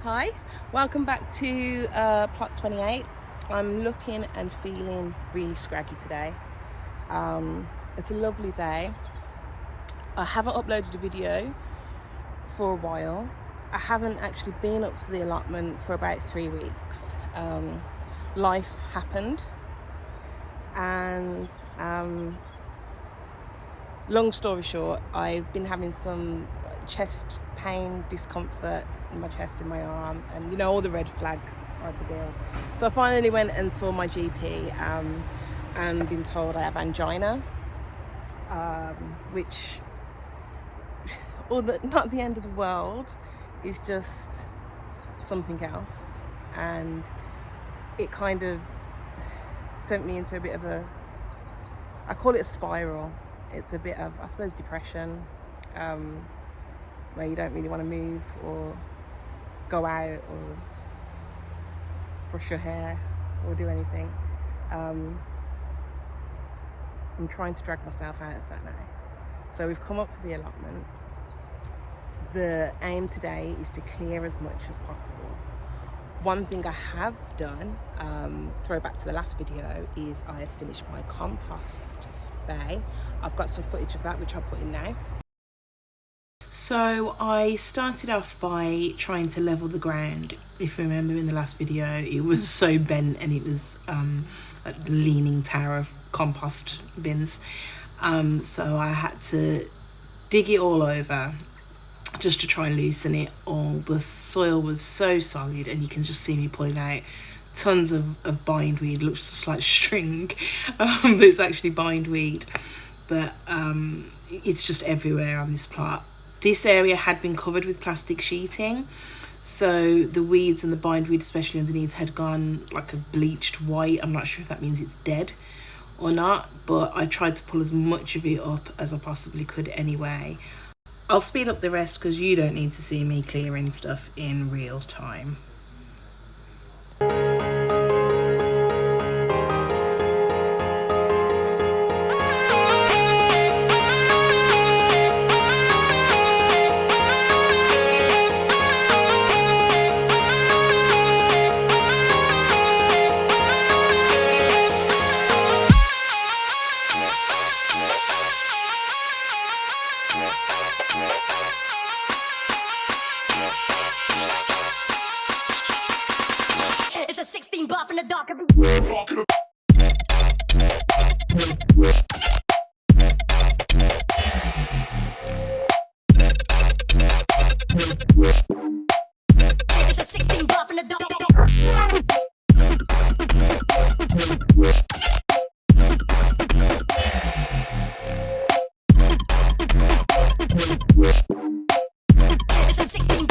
Hi, welcome back to plot 28. I'm looking and feeling really scraggy today. It's a lovely day. I haven't uploaded a video for a while. I haven't actually been up to the allotment for about 3 weeks. Life happened, and long story short, I've been having some chest pain, discomfort in my chest, in my arm, and you know, all the red flag type of deals. So I finally went and saw my GP and been told I have angina, which, not the end of the world, is just something else. And it kind of sent me into a bit of I call it a spiral. It's a bit of, I suppose, depression, where you don't really want to move or go out or brush your hair or do anything. I'm trying to drag myself out of that now. So we've come up to the allotment. The aim today is to clear as much as possible. One thing I have done, throwback to the last video, is I have finished my compost bay. I've got some footage of that which I'll put in now. So I started off by trying to level the ground. If you remember in the last video, it was so bent and it was like the leaning tower of compost bins. So I had to dig it all over just to try and loosen it all. The soil was so solid, and you can just see me pulling out tons of bindweed. It looks just like string, but it's actually bindweed. But it's just everywhere on this plot. This area had been covered with plastic sheeting, so the weeds and the bindweed, especially underneath, had gone like a bleached white. I'm not sure if that means it's dead or not, but I tried to pull as much of it up as I possibly could anyway. I'll speed up the rest because you don't need to see me clearing stuff in real time. It's a 16 buff in the dark. It's a 16 buff in the dark. It's a 16.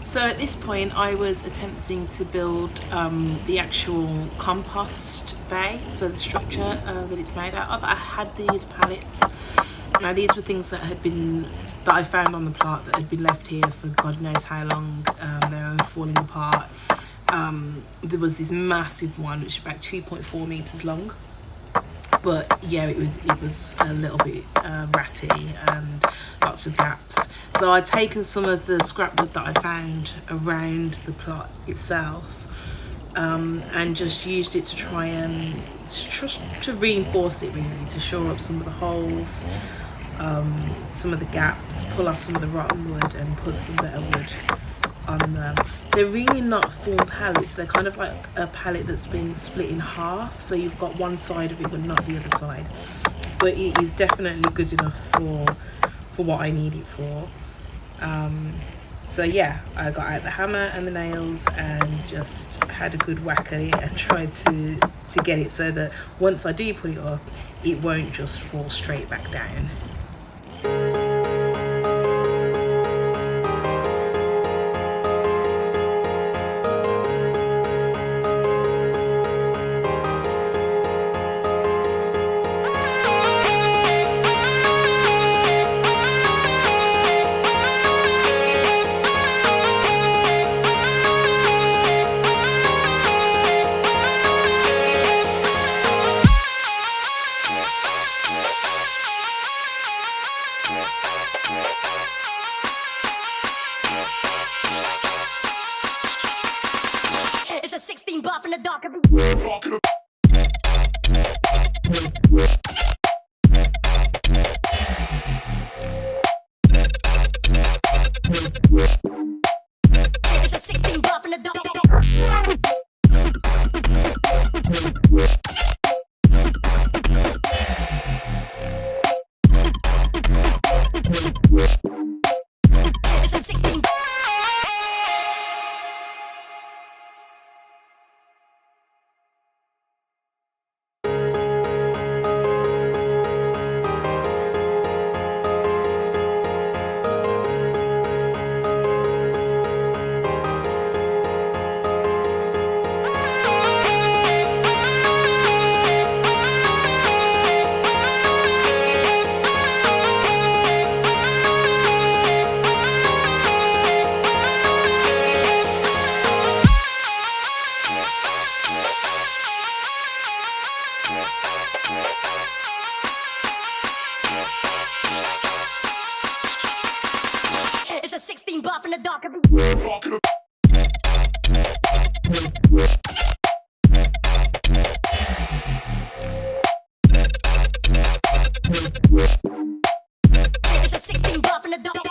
So at this point I was attempting to build the actual compost bay, so the structure that it's made out of. I had these pallets. Now these were things that I found on the plot that had been left here for God knows how long. They were falling apart. There was this massive one which is about 2.4 meters long, but yeah, it was a little bit ratty and lots of gaps. So I'd taken some of the scrap wood that I found around the plot itself, and just used it to try and to reinforce it, really, to shore up some of the holes, some of the gaps, pull off some of the rotten wood and put some better wood on them. They're really not full pallets. They're kind of like a pallet that's been split in half, so you've got one side of it but not the other side. But it is definitely good enough for what I need it for. So yeah, I got out the hammer and the nails and just had a good whack at it and tried to get it so that once I do put it up, it won't just fall straight back down. bar from the dark. It's a 16 bar from the dark. It's a 16 bar. It's a 16 bar from the dark. It's a 16 bar from the dark.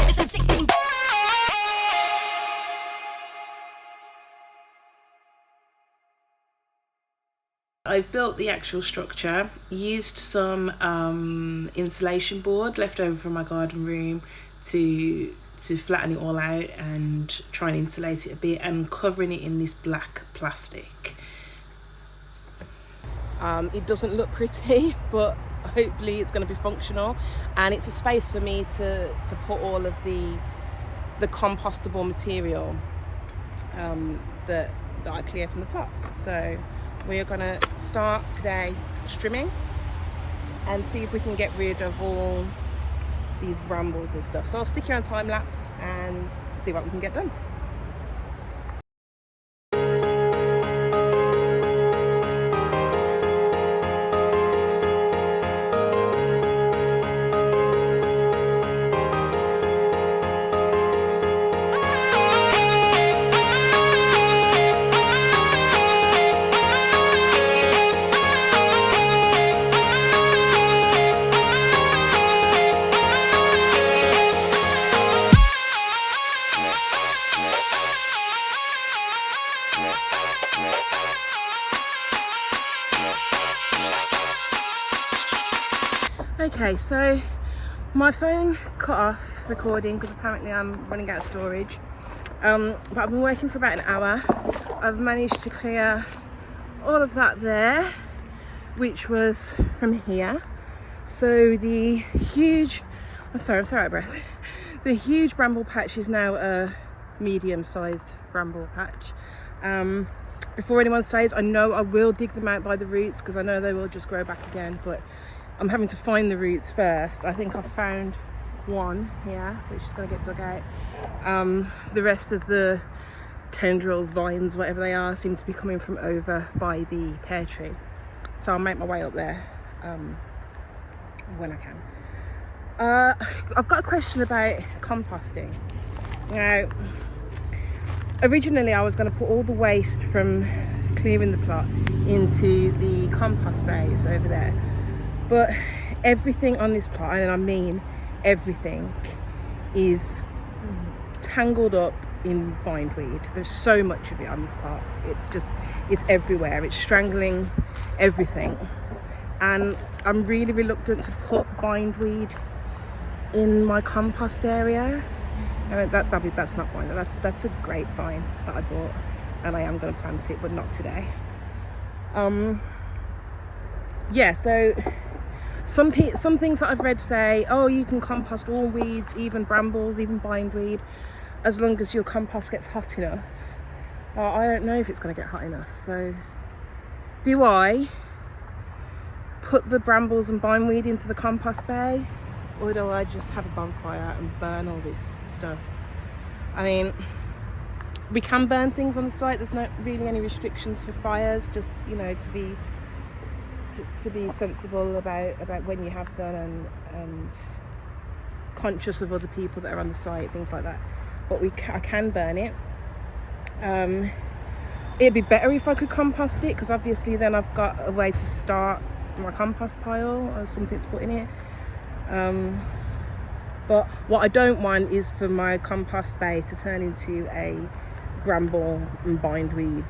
It's a 16 bar. I've built the actual structure, used some insulation board left over from my garden room to flatten it all out and try and insulate it a bit, and covering it in this black plastic. It doesn't look pretty, but hopefully it's going to be functional, and it's a space for me to put all of the compostable material that I clear from the plot. So we are going to start today trimming and see if we can get rid of all these brambles and stuff. So I'll stick you on time lapse and see what we can get done. Okay, so my phone cut off recording because apparently I'm running out of storage, but I've been working for about an hour. I've managed to clear all of that there, which was from here. So the huge, I'm sorry out of breath. The huge bramble patch is now a medium-sized bramble patch. Before anyone says, I know I will dig them out by the roots because I know they will just grow back again, but I'm having to find the roots first. I think I've found one here, which is going to get dug out. The rest of the tendrils, vines, whatever they are, seem to be coming from over by the pear tree. So I'll make my way up there when I can. I've got a question about composting. Now, originally I was going to put all the waste from clearing the plot into the compost bays over there. But everything on this plot, and I mean everything, is tangled up in bindweed. There's so much of it on this plot. It's everywhere. It's strangling everything. And I'm really reluctant to put bindweed in my compost area. That's not bindweed. That's a grapevine that I bought, and I am going to plant it, but not today. Yeah, so some things that I've read say, oh, you can compost all weeds, even brambles, even bindweed, as long as your compost gets hot enough. Well, I don't know if it's going to get hot enough. So do I put the brambles and bindweed into the compost bay, or do I just have a bonfire and burn all this stuff? I mean, we can burn things on the site. There's not really any restrictions for fires, just, you know, to be to be sensible about when you have them, and conscious of other people that are on the site, things like that. But I can burn it. It'd be better if I could compost it, because obviously then I've got a way to start my compost pile or something to put in it. But what I don't want is for my compost bay to turn into a bramble and bindweed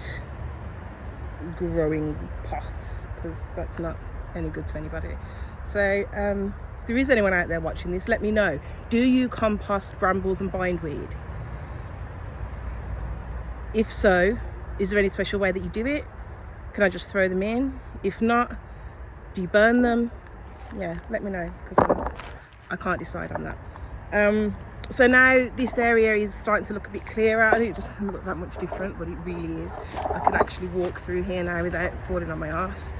growing pot, because that's not any good to anybody. So if there is anyone out there watching this, let me know. Do you compost brambles and bindweed? If so, is there any special way that you do it? Can I just throw them in? If not, do you burn them? Yeah, let me know, because I can't decide on that. So now this area is starting to look a bit clearer. I think it just doesn't look that much different, but it really is. I can actually walk through here now without falling on my arse.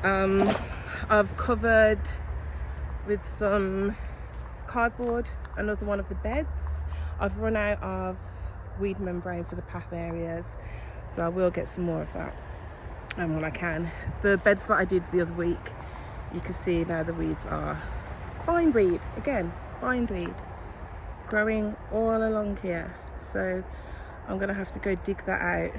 I've covered with some cardboard another one of the beds. I've run out of weed membrane for the path areas, so I will get some more of that when I can. The beds that I did the other week, you can see now the weeds are bindweed again. Bindweed growing all along here, so I'm gonna have to go dig that out.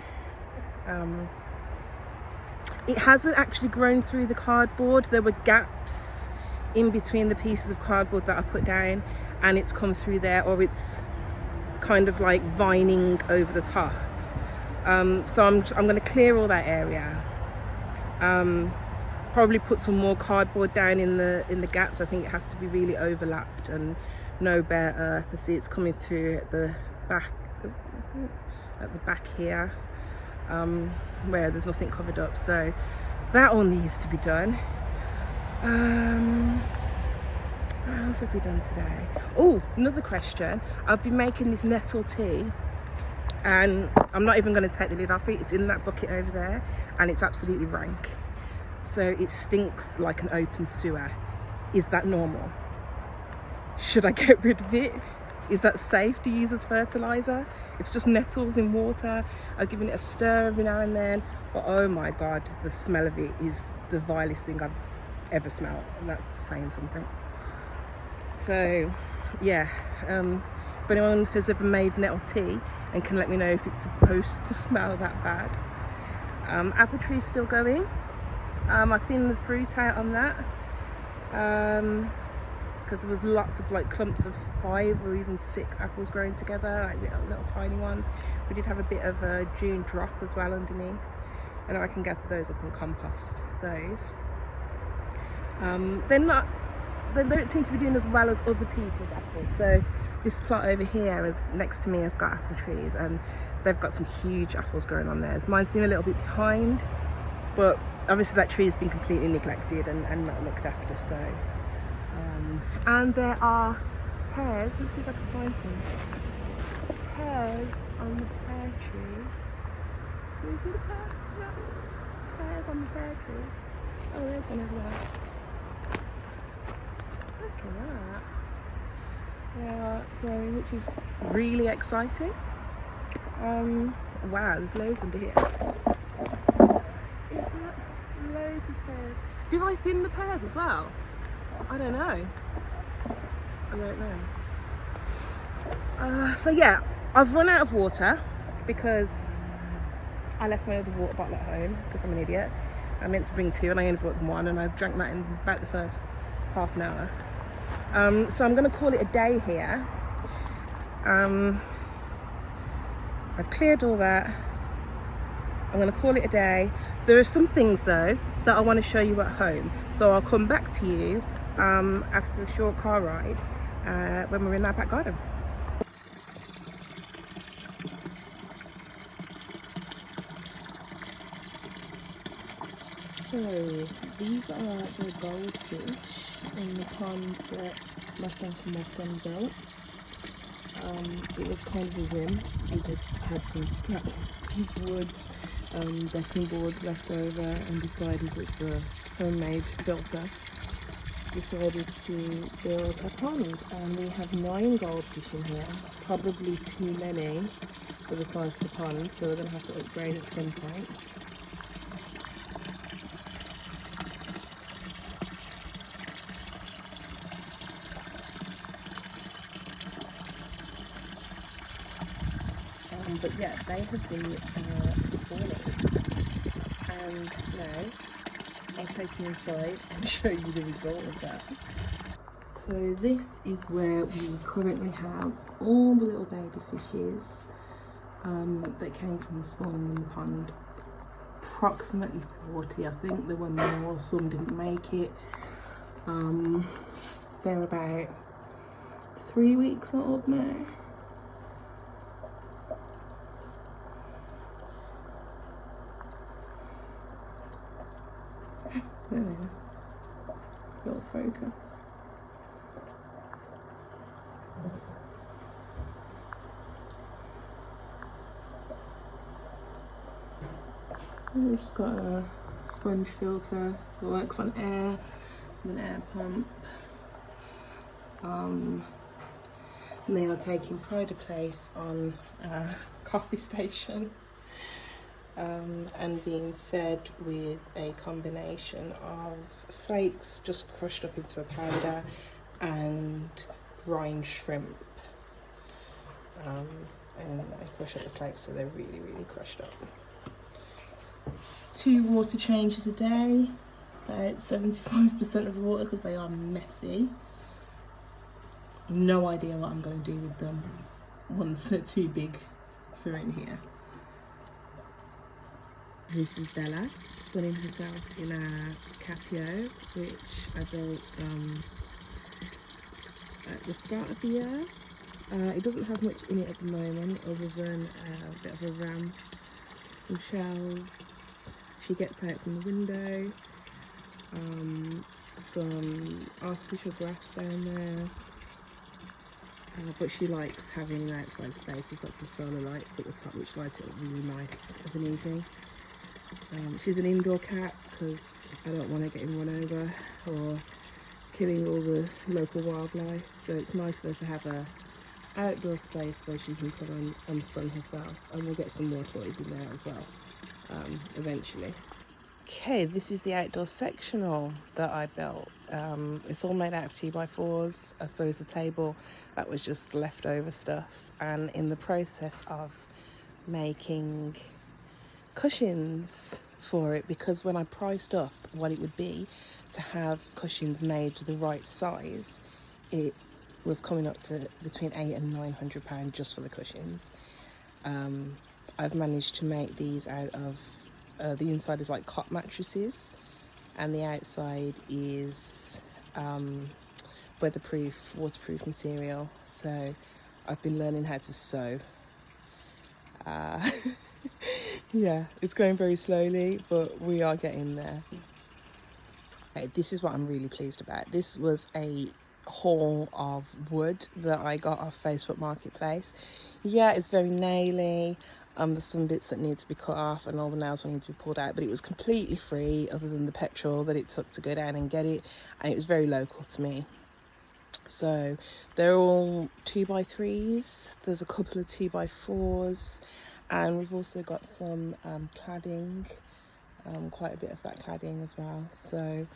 It hasn't actually grown through the cardboard. There were gaps in between the pieces of cardboard that I put down, and it's come through there, or it's kind of like vining over the top. So I'm going to clear all that area. Probably put some more cardboard down in the gaps. I think it has to be really overlapped and no bare earth. I see it's coming through at the back here, where there's nothing covered up. So that all needs to be done. What else have we done today? Oh, another question. I've been making this nettle tea, and I'm not even going to take the lid off it. It's in that bucket over there, and it's absolutely rank. So it stinks like an open sewer. Is that normal? Should I get rid of it? Is that safe to use as fertilizer? It's just nettles in water. I've given it a stir every now and then, but oh my god, the smell of it is the vilest thing I've ever smelled, and that's saying something. So yeah, if anyone has ever made nettle tea and can let me know if it's supposed to smell that bad. Apple tree's still going. I thinned the fruit out on that, because there was lots of like clumps of 5 or even 6 apples growing together, like little tiny ones. We did have a bit of a June drop as well underneath, and I can gather those up and compost those. They don't seem to be doing as well as other people's apples. So this plot over here next to me has got apple trees, and they've got some huge apples growing on theirs. Mine seem a little bit behind, but obviously that tree has been completely neglected and not looked after. So and there are pears. Let's see if I can find some pears on the pear tree. Can you see the pears? Yeah. Pears on the pear tree. Oh, there's one over there. Look at that. They are growing, which is really exciting. Wow, there's loads under here. Is that loads of pears? Do I thin the pears as well? I don't know. So yeah, I've run out of water because I left my other water bottle at home because I'm an idiot. I meant to bring 2 and I only brought them 1, and I drank that in about the first half an hour. So I'm going to call it a day here. I've cleared all that. I'm going to call it a day. There are some things though that I want to show you at home, so I'll come back to you after a short car ride when we're in our back garden. So these are the goldfish in the pond that myself and my son built. It was kind of a whim. We just had some scrap wood, decking boards left over, and decided with the homemade filter, decided to build a pond. And we have 9 goldfish in here, probably too many for the size of the pond, so we're going to have to upgrade at some point. But yeah, they have been spawning, and now I'll take you inside and show you the result of that. So this is where we currently have all the little baby fishes that came from the spawning in the pond. Approximately 40, I think there were more, some didn't make it. They're about 3 weeks old now. There we go. Little focus. We've just got a sponge filter that works on air with an air pump. And they are taking pride of place on a coffee station and being fed with a combination of flakes just crushed up into a powder and brine shrimp. And I crush up the flakes so they're really, really crushed up. 2 water changes a day, about 75% of the water because they are messy. No idea what I'm going to do with them once they're too big for in here. This is Bella sunning herself in a catio which I built at the start of the year. It doesn't have much in it at the moment other than a bit of a ramp, some shelves. She gets out from the window, some artificial grass down there. But she likes having an outside space. We've got some solar lights at the top which light it up really nice of an evening. She's an indoor cat because I don't want her getting run over or killing all the local wildlife. So it's nice for her to have a outdoor space where she can come and sun herself. And we'll get some more toys in there as well eventually. Okay, this is the outdoor sectional that I built. It's all made out of 2x4s, so is the table. That was just leftover stuff. And in the process of making cushions for it, because when I priced up what it would be to have cushions made the right size, it was coming up to between £800 and £900 just for the cushions. I've managed to make these out of the inside is like cot mattresses and the outside is weatherproof, waterproof material. So I've been learning how to sew. Yeah, it's going very slowly, but we are getting there. Okay, this is what I'm really pleased about. This was a haul of wood that I got off Facebook Marketplace. Yeah, it's very naily. There's some bits that need to be cut off and all the nails will need to be pulled out, but it was completely free other than the petrol that it took to go down and get it, and it was very local to me. So they're all 2x3s, there's a couple of 2x4s, and we've also got some cladding, quite a bit of that cladding as well. So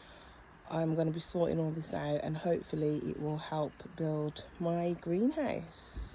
I'm going to be sorting all this out and hopefully it will help build my greenhouse.